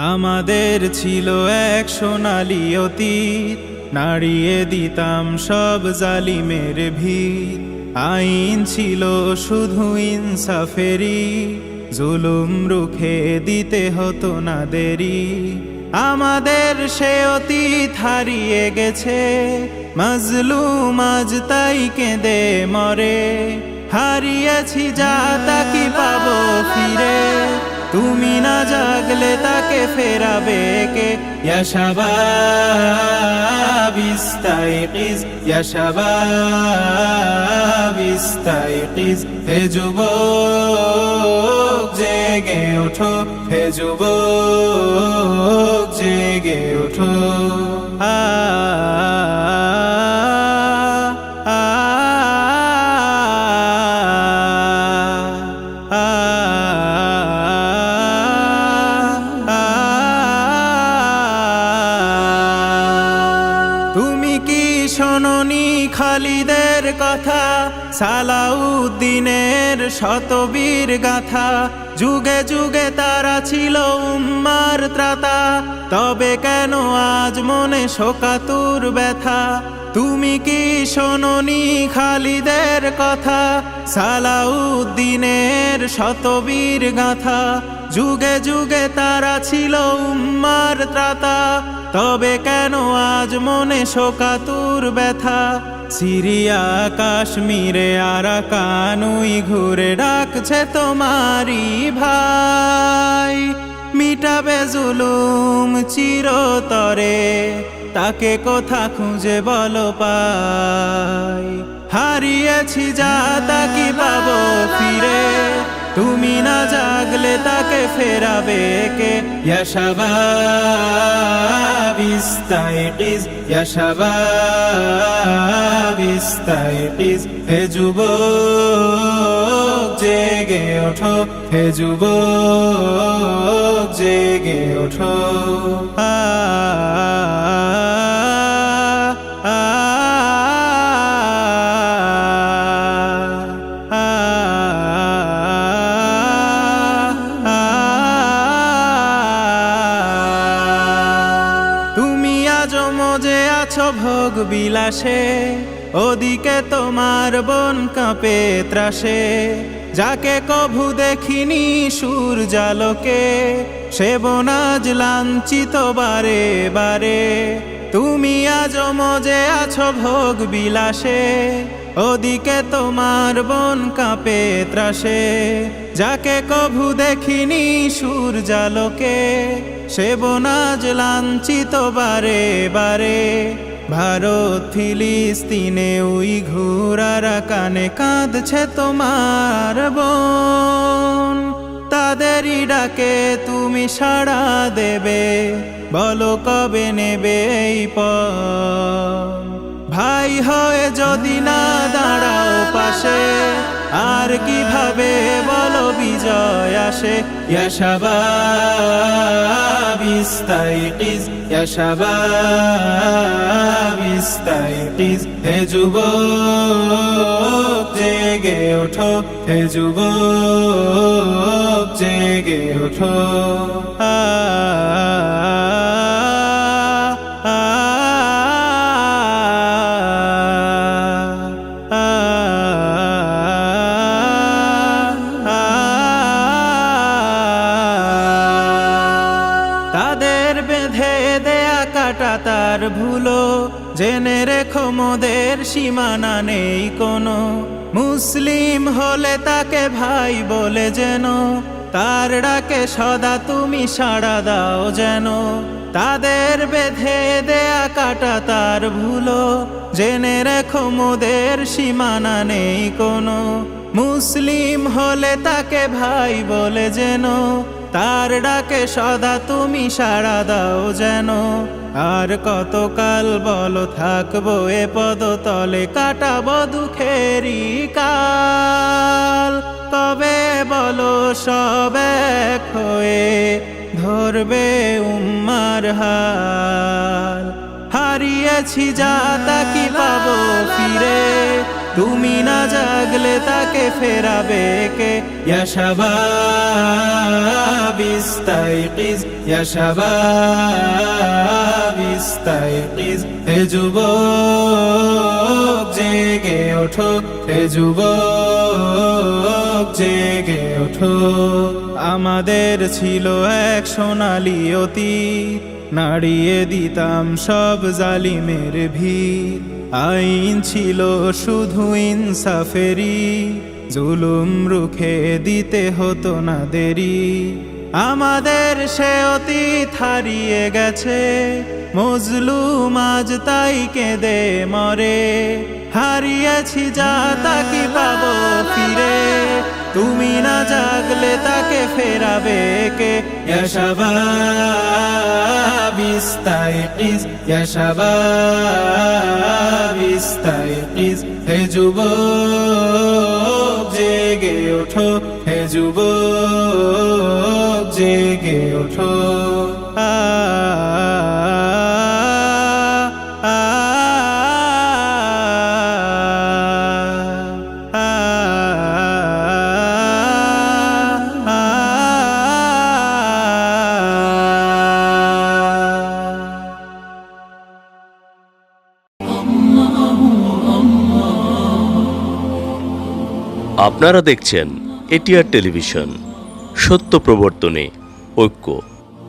আমাদের ছিল এক সোনালী অতীত, নাড়িয়ে দিতাম সব জালিমের ভিত। আইন ছিল শুধু ইনসাফেরই, জুলুম রুখে দিতে হতো না দেরি। আমাদের সে অতীত হারিয়ে গেছে, মাজলুম আজ তাই কেঁদে মরে। হারিয়েছি যা তা কি পাবো ফিরে, তুমি না জাগলে তাকে ফেরাবে কে? ইয়া শাবাব ইস্তাইকিজ, ইয়া শাবাব ইস্তাইকিজ। হে যুবক জেগে ওঠো, হে যুবক জেগে ওঠো। তুমি কি শোনোনি খালিদের কথা, সালাউদ্দিনের শতবীর গাথা? যুগে যুগে তারা ছিল উম্মার ত্রাতা, তবে কেন আজ মনে শোকাতুর ব্যথা? তুমি কি শোনোনি খালিদের কথা, সালাউদ্দিনের শতবীর গাথা? যুগে যুগে তারা ছিল উম্মার ত্রাতা, তবে কেন আজ মনে শোকাতুর ব্যথা? সিরিয়া কাশ্মীরে আরাকান ঘুরে ডাকছে তোমারি ভাই, মিটাবে জুলুম চিরতরে, তাকে কোথা খুঁজে বলো পাই? হারিয়েছি যা তা কি পাবো ফিরে, তুমি না জাগলে তাকে ফেরাবে কে? ইয়া শাবাব ইস্তাইকিজ, ইয়া শাবাব ইস্তাইকিজ। হে যুবক জেগে ওঠো, হে যুবক জেগে ওঠো। মজে আছো ভোগ বিলাসে, ওদিকে তোমার বন কাঁপে ত্রাসে। যাকে কভু দেখিনি সূর্যালোকে, সে বনাজ লাঞ্ছিত বারে বারে। তুমি আজ মজে আছো ভোগ বিলাসে, ওদিকে তোমার বন কাঁপে ত্রাসে। যাকে কভু দেখিনি সূর্যালোকে, সে বনাজ লাঞ্ছিত বারে বারে। ভারত ফিলিস্তিনে উইঘুর আরাকানে কাঁদছে তোমার বোন, তাদেরই ডাকে তুমি সাড়া দেবে, বলো কবে নেবে এই পণ? ভাই হয়ে যদি না দাঁড়াও পাশে, আর কিভাবে বলো বিজয় আসে? ইয়া শাবাব ইস্তাইকিজ, ইয়া শাবাব ইস্তাইকিজ। হে যুবক জেগে ওঠো, হে যুবক জেগে ওঠো। তাদের বেঁধে দেয়া কাটা তার ভুলো, জেনে রেখো মোদের সীমানা নেই কোনো। মুসলিম হলে তাকে ভাই বলে যেন, তার ডাকে সদা তুমি সাড়া দাও যেন। তাদের বেঁধে দেয়া কাটা তার ভুলো, জেনে রেখো মোদের সীমানা নেই কোনো। মুসলিম হলে তাকে ভাই বলে যেন, তার ডাকে সদা তুমি সাড়া দাও যেন। আর কতকাল বলো থাকবো এ পদতলে, কাটাবো দুঃখেরই কাল? কবে বলো সব এক হয়ে ধরবে উম্মার হাল? হারিয়েছি যা তা কি পাবো ফিরে, তুমি না জাগলে তাকে ফেরাবে কে? ইয়া শাবাব ইস্তাইকিজ, ইয়া শাবাব ইস্তাইকিজ। হে যুবক জেগে ওঠো, হে যুবক জেগে ওঠো। আমাদের ছিল এক সোনালী অতীত, নাড়িয়ে দিতাম সব জালিমের ভিত। আইন ছিল শুধু ইনসাফেরি, জুলুম রুখে দিতে হতো না দেরি। আমাদের সে অতীত হারিয়ে গেছে, মজলুম আজ তাই কেঁদে মরে। হারিয়েছি যা তা কি পাবো ফিরে? তুমি না জাগলে তাকে ফেরাবে কে? ইয়া শাবাব ইস্তাইকিজ, ইয়া শাবাব ইস্তাইকিজ। হে যুবক জেগে ওঠো, হে যুবক জেগে ওঠো। আপনারা দেখছেন এটিআর টেলিভিশন, সত্য প্রবর্তনে ঐক্য।